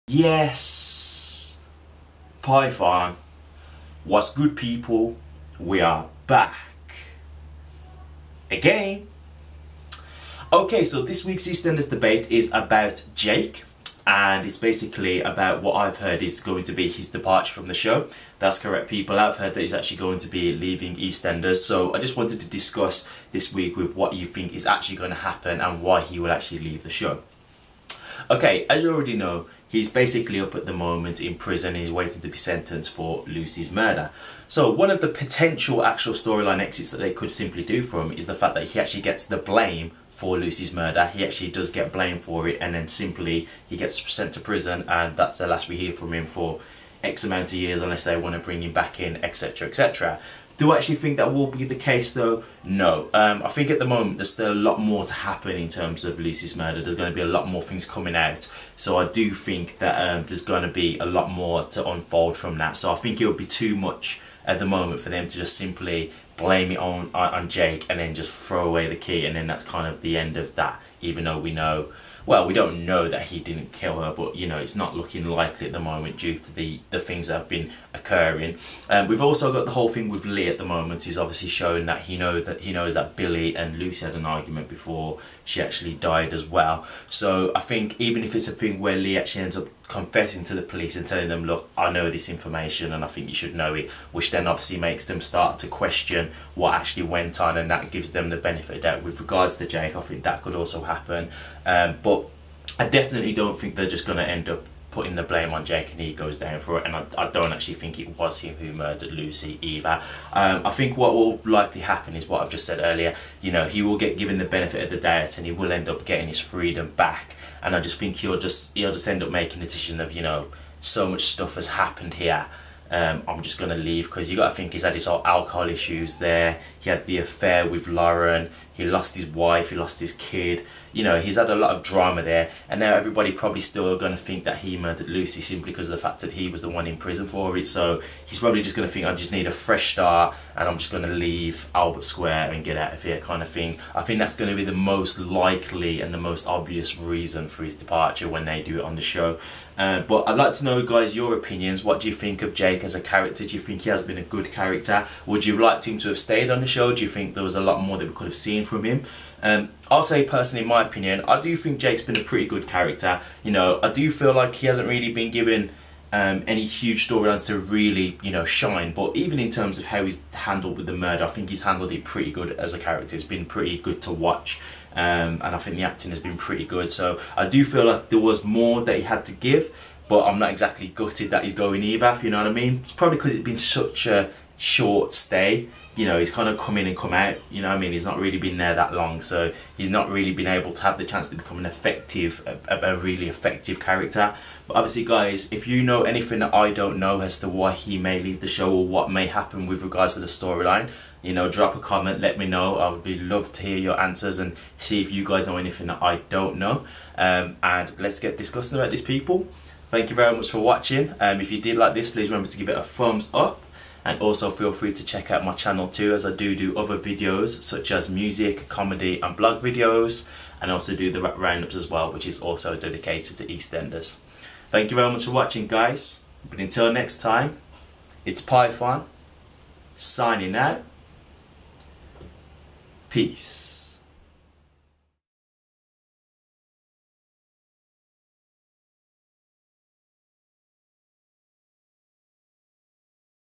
Yes, Python, what's good people? We are back again. Okay, so this week's Eastenders debate is about Jake, and it's basically about what I've heard is going to be his departure from the show. That's correct, people. I've heard that he's actually going to be leaving Eastenders, so I just wanted to discuss this week with what you think is actually going to happen and why he will actually leave the show. Okay, as you already know, he's basically up at the moment in prison. He's waiting to be sentenced for Lucy's murder. So one of the potential actual storyline exits that they could simply do for him is the fact that he actually gets the blame for Lucy's murder. He actually does get blamed for it, and then simply he gets sent to prison, and that's the last we hear from him for X amount of years, unless they want to bring him back in, etc, etc. Do I actually think that will be the case though? No. I think at the moment there's still a lot more to happen in terms of Lucy's murder. There's going to be a lot more things coming out. So I do think that there's going to be a lot more to unfold from that. So I think it would be too much at the moment for them to just simply blame it on Jake and then just throw away the key, and then that's kind of the end of that, even though we know, well, we don't know that he didn't kill her, but you know, it's not looking likely at the moment due to the things that have been occurring. We've also got the whole thing with Lee at the moment, who's obviously showing that he knows that Billy and Lucy had an argument before she actually died as well. So I think even if it's a thing where Lee actually ends up confessing to the police and telling them, look, I know this information and I think you should know it, which then obviously makes them start to question what actually went on, and that gives them the benefit of doubt. With regards to Jake, I think that could also happen, but I definitely don't think they're just going to end up putting the blame on Jake and he goes down for it, and I don't actually think it was him who murdered Lucy either. I think what will likely happen is what I've just said earlier. You know, he will get given the benefit of the doubt and he will end up getting his freedom back, and I just think he'll just end up making a decision of, you know, so much stuff has happened here, I'm just going to leave. Because you got to think, he's had his whole alcohol issues there, he had the affair with Lauren, he lost his wife, he lost his kid, you know, he's had a lot of drama there, and now everybody probably still are going to think that he murdered Lucy simply because of the fact that he was the one in prison for it. So he's probably just going to think, I just need a fresh start and I'm just going to leave Albert Square and get out of here, kind of thing. I think that's going to be the most likely and the most obvious reason for his departure when they do it on the show. But I'd like to know, guys, your opinions. What do you think of Jake as a character? Do you think he has been a good character? Would you have liked him to have stayed on the show? Do you think there was a lot more that we could have seen from him? I'll say personally, in my opinion, I do think Jake's been a pretty good character. You know, I do feel like he hasn't really been given any huge storylines to really, you know, shine. But even in terms of how he's handled with the murder, I think he's handled it pretty good as a character. It's been pretty good to watch. And I think the acting has been pretty good. So I do feel like there was more that he had to give, but I'm not exactly gutted that he's going either, if you know what I mean. It's probably because it's been such a short stay. You know, he's kind of come in and come out, you know what I mean? He's not really been there that long, so he's not really been able to have the chance to become an effective, a really effective character. But obviously, guys, if you know anything that I don't know as to why he may leave the show or what may happen with regards to the storyline, you know, drop a comment, let me know. I would really love to hear your answers and see if you guys know anything that I don't know. And let's get discussing about this, people. Thank you very much for watching. If you did like this, please remember to give it a thumbs up. And also feel free to check out my channel too, as I do other videos such as music, comedy and blog videos, and also do the rap roundups as well, which is also dedicated to Eastenders. Thank you very much for watching, guys. But until next time, it's Python signing out. Peace.